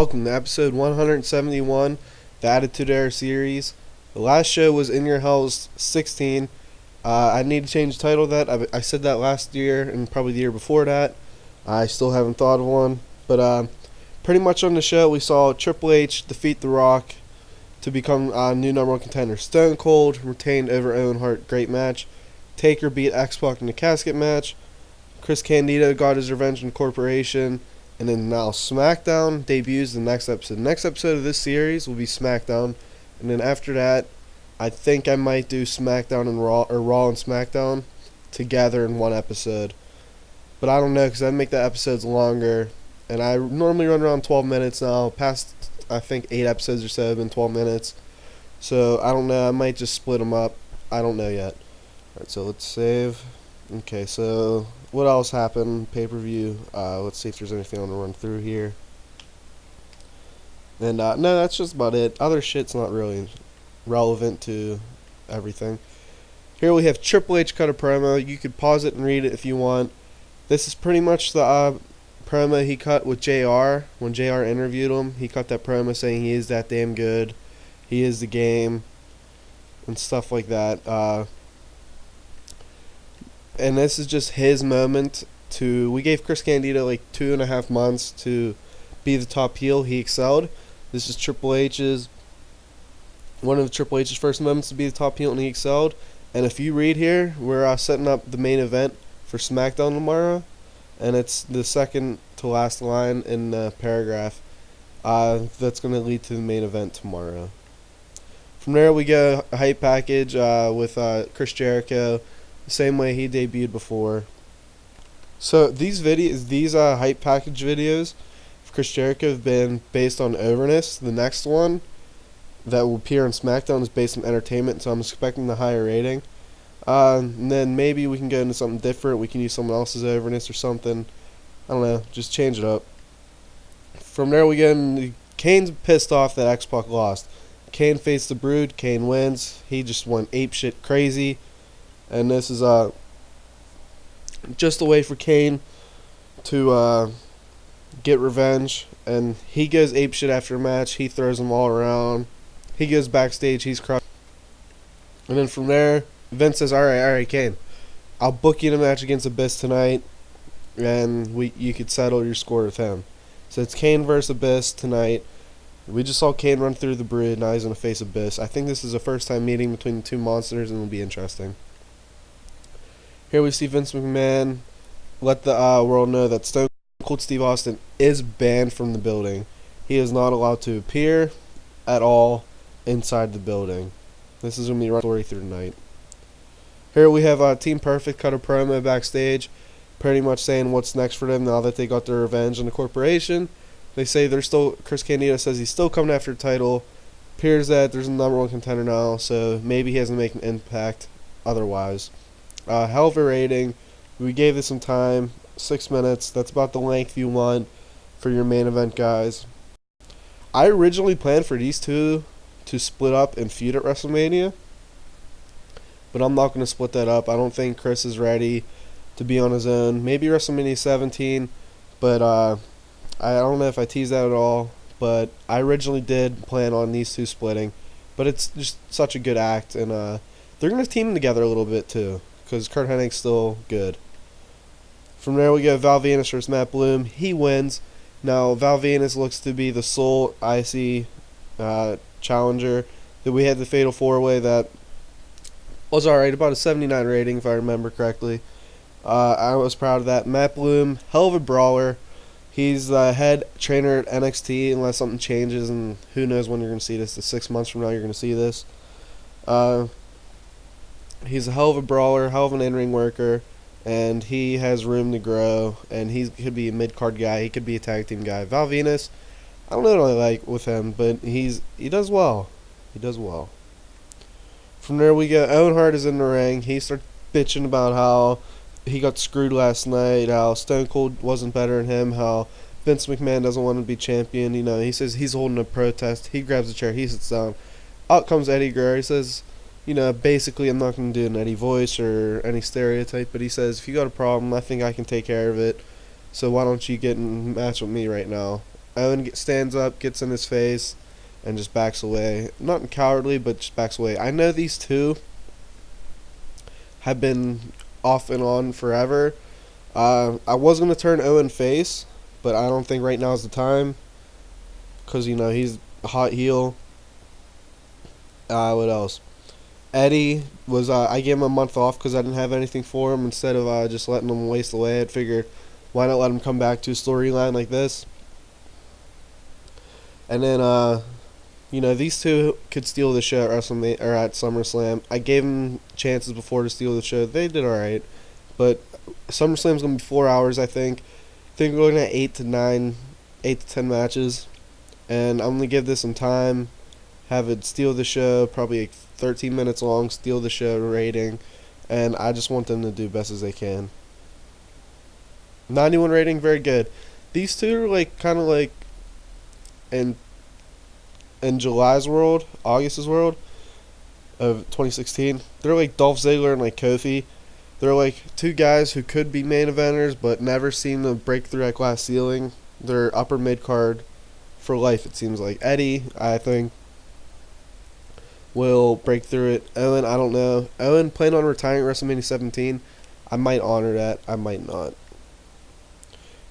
Welcome to episode 171, the Attitude Era series. The last show was In Your Hell's 16. I need to change the title of that. I said that last year and probably the year before that. I still haven't thought of one. But pretty much on the show, we saw Triple H defeat The Rock to become a new number one contender. Stone Cold retained over Owen Hart. Great match. Taker beat X-Pac in the casket match. Chris Candido got his revenge in Corporation. And then now Smackdown debuts the next episode. The next episode of this series will be Smackdown. And then after that, I think I might do Smackdown and Raw, or Raw and Smackdown together in one episode. But I don't know, because I make the episodes longer. And I normally run around 12 minutes now. Past, I think, 8 episodes or so have been 12 minutes. So I don't know. I might just split them up. I don't know yet. Alright, so let's save. Okay, so what else happened? Pay-per-view. Let's see if there's anything I want to run through here. And no, that's just about it. Other shit's not really relevant to everything. Here we have Triple H cut a promo. You could pause it and read it if you want. This is pretty much the promo he cut with JR. When JR interviewed him, he cut that promo saying he is that damn good. He is the game. And stuff like that. And this is just his moment to... We gave Chris Candido like 2.5 months to be the top heel. He excelled. This is Triple H's... One of Triple H's first moments to be the top heel, and he excelled. And if you read here, we're setting up the main event for SmackDown tomorrow. And it's the second to last line in the paragraph. That's going to lead to the main event tomorrow. From there we go a hype package with Chris Jericho. The same way he debuted before. So these hype package videos for Chris Jericho have been based on overness. The next one that will appear on SmackDown is based on entertainment, so I'm expecting the higher rating. And then maybe we can go into something different. We can use someone else's overness or something. I don't know, just change it up. From there we go into Kane's pissed off that X-Pac lost. Kane faced the Brood. Kane wins. He just went apeshit crazy. And this is just a way for Kane to get revenge. And he goes apeshit after a match. He throws them all around. He goes backstage. He's crushed. And then from there, Vince says, all right, Kane. I'll book you in a match against Abyss tonight. And you could settle your score with him. So it's Kane versus Abyss tonight. We just saw Kane run through the Brood. Now he's going to face Abyss. I think this is a first-time meeting between the two monsters, and it'll be interesting. Here we see Vince McMahon let the world know that Stone Cold Steve Austin is banned from the building. He is not allowed to appear at all inside the building. This is going to be the story through the night. Here we have Team Perfect cut a promo backstage, pretty much saying what's next for them now that they got their revenge on the Corporation. They say they're still... Chris Candido says he's still coming after the title. Appears that there's a number one contender now, so maybe he has to make an impact otherwise. Hell of a rating. We gave this some time. 6 minutes. That's about the length you want for your main event, guys. I originally planned for these two to split up and feud at WrestleMania, but I'm not going to split that up. I don't think Chris is ready to be on his own. Maybe WrestleMania 17, but I don't know if I teased that at all. But I originally did plan on these two splitting, but it's just such a good act, and they're going to team together a little bit too, because Kurt Hennig's still good. From there we go Val Venis versus Matt Bloom. He wins. Now Val Venis looks to be the sole IC challenger. That we had the Fatal 4-Way that was alright, about a 79 rating if I remember correctly. I was proud of that. Matt Bloom, hell of a brawler. He's the head trainer at NXT unless something changes, and who knows when you're going to see this. 6 months from now you're going to see this. He's a hell of a brawler, hell of an in-ring worker, and he has room to grow, and he could be a mid-card guy. He could be a tag team guy. Val Venis, I don't know what I like with him, but he does well. He does well. From there we go. Owen Hart is in the ring. He starts bitching about how he got screwed last night, how Stone Cold wasn't better than him, how Vince McMahon doesn't want to be champion. You know, he says he's holding a protest. He grabs a chair. He sits down. Out comes Eddie Guerrero. He says, you know, basically I'm not going to do an Eddie voice or any stereotype, but he says, if you got a problem, I think I can take care of it. So why don't you get in a match with me right now? Owen stands up, gets in his face, and just backs away. Not cowardly, but just backs away. I know these two have been off and on forever. I was going to turn Owen face, but I don't think right now is the time. Because, he's a hot heel. What else? Eddie was, I gave him a month off because I didn't have anything for him. Instead of just letting him waste away, I'd figured, why not let him come back to a storyline like this? And then, these two could steal the show at WrestleMania or at SummerSlam. I gave them chances before to steal the show. They did alright. But SummerSlam's going to be 4 hours, I think. I think we're looking at 8 to 10 matches. And I'm going to give this some time. Have it steal the show, probably like 13 minutes long, steal the show rating. And I just want them to do best as they can. 91 rating, very good. These two are kind of like in July's world, August's world of 2016. They're like Dolph Ziggler and like Kofi. They're like two guys who could be main eventers but never seem to break through that glass ceiling. They're upper mid card for life, it seems like. Eddie, I think, will break through it. Owen, I don't know. Owen planned on retiring at WrestleMania 17. I might honor that. I might not.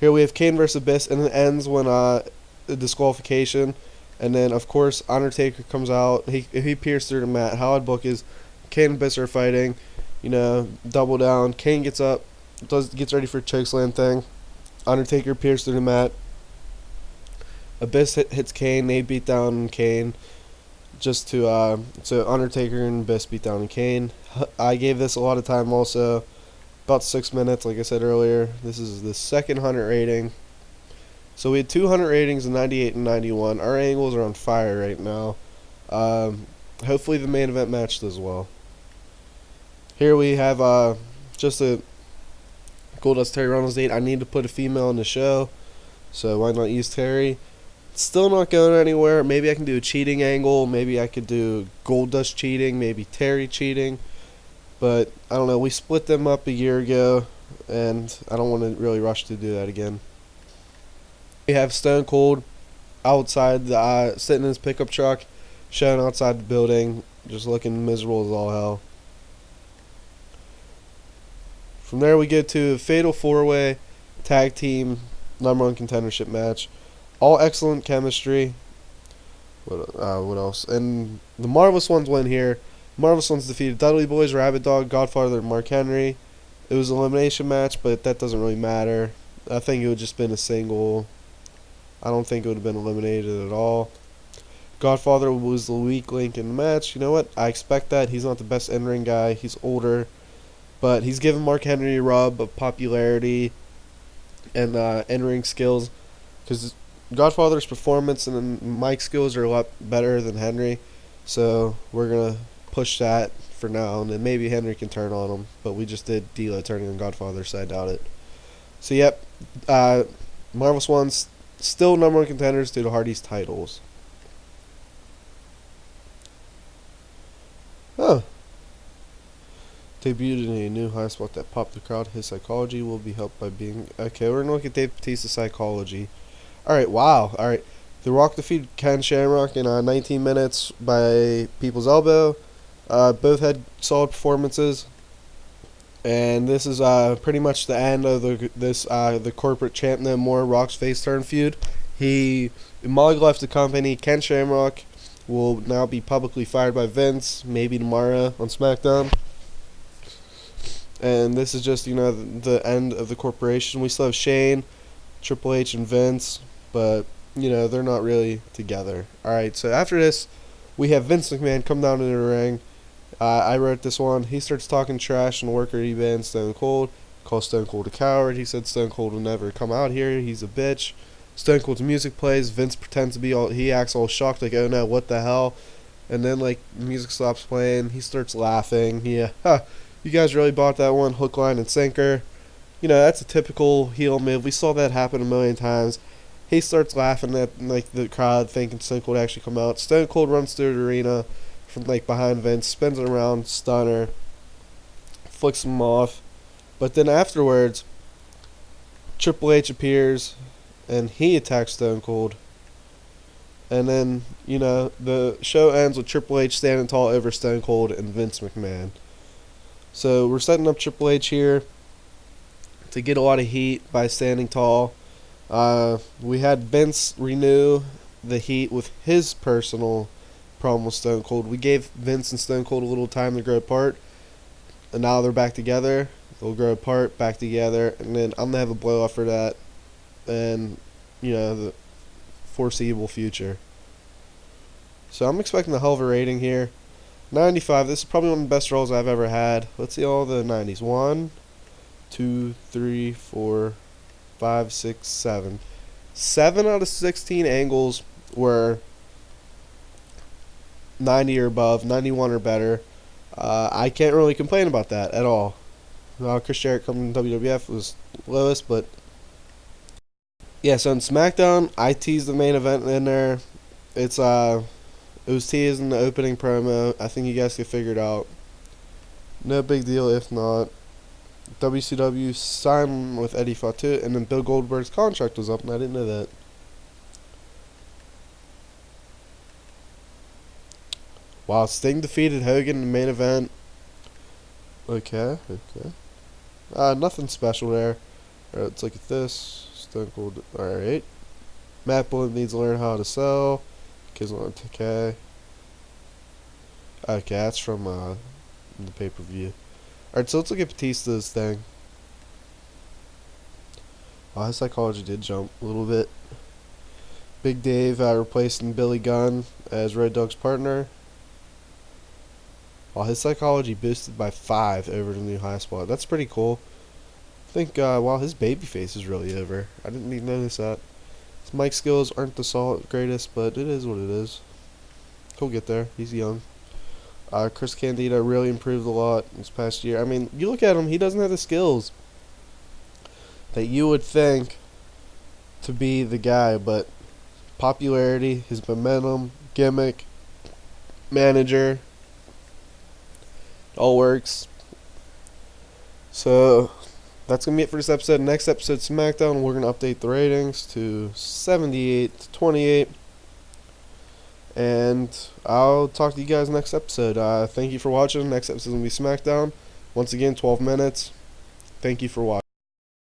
Here we have Kane versus Abyss, and it ends when the disqualification. And then, of course, Undertaker comes out. He pierced through the mat. How I'd book is Kane and Abyss are fighting. Double down. Kane gets up, gets ready for a chokeslam thing. Undertaker pierced through the mat. Abyss hits Kane. They beat down Kane. Just so Undertaker and Abyss beat down Kane. I gave this a lot of time also. About 6 minutes, like I said earlier. This is the second 100 rating. So we had 200 ratings in 98 and 91. Our angles are on fire right now. Hopefully the main event match does well. Here we have just a Goldust Terry Runnels date. I need to put a female in the show, so why not use Terry? Still not going anywhere. Maybe I can do a cheating angle. Maybe I could do Goldust cheating. Maybe Terry cheating. But I don't know. We split them up a year ago, and I don't want to really rush to do that again. We have Stone Cold outside, sitting in his pickup truck, showing outside the building, just looking miserable as all hell. From there we get to a Fatal 4-Way Tag Team #1 contendership match. All excellent chemistry. What else? And the Marvelous Ones win here. Marvelous Ones defeated Dudley Boys, Rabbit Dog, Godfather, and Mark Henry. It was an elimination match, but that doesn't really matter. I think it would just been a single. I don't think it would have been eliminated at all. Godfather was the weak link in the match. You know what? I expect that. He's not the best in-ring guy. He's older. But he's given Mark Henry a rub of popularity and in-ring skills. Because Godfather's performance and mic skills are a lot better than Henry. So we're going to push that for now. And then maybe Henry can turn on him. But we just did D'Lo turning on Godfather, so I doubt it. So, yep. Marvelous Ones still #1 contenders to the Hardy's titles. Huh. Debuted in a new high spot that popped the crowd. His psychology will be helped by being... Okay, we're going to look at Dave Batista's psychology. Alright, wow. Alright. The Rock defeated Ken Shamrock in 19 minutes by People's Elbow. Both had solid performances. And this is pretty much the end of the corporate champ no more Rock's face turn feud. Molly left the company. Ken Shamrock will now be publicly fired by Vince, maybe tomorrow on SmackDown. And this is just, the end of the corporation. We still have Shane, Triple H, and Vince, but, they're not really together. Alright, so after this, we have Vince McMahon come down into the ring. I wrote this one. He starts talking trash and worker eBay and Stone Cold. Calls Stone Cold a coward. He said Stone Cold will never come out here. He's a bitch. Stone Cold's music plays. Vince pretends to be he acts all shocked, like, oh no, what the hell? And then, music stops playing. He starts laughing. You guys really bought that one, hook, line, and sinker. That's a typical heel move. We saw that happen a million times. He starts laughing at the crowd, thinking Stone Cold actually come out. Stone Cold runs through the arena from behind Vince, spins it around, stunner, flicks him off. But then afterwards, Triple H appears and he attacks Stone Cold. And then, the show ends with Triple H standing tall over Stone Cold and Vince McMahon. So we're setting up Triple H here to get a lot of heat by standing tall. We had Vince renew the heat with his personal problem with Stone Cold. We gave Vince and Stone Cold a little time to grow apart, and now they're back together. They'll grow apart, back together, and then I'm going to have a blow off for that, and, the foreseeable future. So I'm expecting a hell of a rating here. 95, this is probably one of the best rolls I've ever had. Let's see all the 90s. 1, 2, 3, 4, 5, 6, 7. 7 out of 16 angles were 90 or above, 91 or better. I can't really complain about that at all. Chris Jericho coming to WWF was lowest, but yeah. So in SmackDown, I teased the main event in there. It was teased in the opening promo. I think you guys can figure it out. No big deal if not. WCW signed with Eddie Fatu, and then Bill Goldberg's contract was up, and I didn't know that. Wow, Sting defeated Hogan in the main event. Okay. Nothing special there. Alright, let's look at this. Stone Cold. Alright. Matt Bullock needs to learn how to sell. Kids on TK. Okay, that's from the pay-per-view. Alright, so let's look at Batista's thing. Oh, his psychology did jump a little bit. Big Dave replacing Billy Gunn as Road Dogg's partner. While his psychology boosted by 5 over the new high spot. That's pretty cool. I think, his babyface is really over. I didn't even notice that. His mic skills aren't the greatest, but it is what it is. He'll get there. He's young. Chris Candido really improved a lot this past year. I mean, you look at him, he doesn't have the skills that you would think to be the guy, but popularity, his momentum, gimmick, manager, all works. So that's going to be it for this episode. Next episode, SmackDown, we're going to update the ratings to 78 to 28. And I'll talk to you guys next episode. Thank you for watching. Next episode is going to be SmackDown. Once again, 12 minutes. Thank you for watching.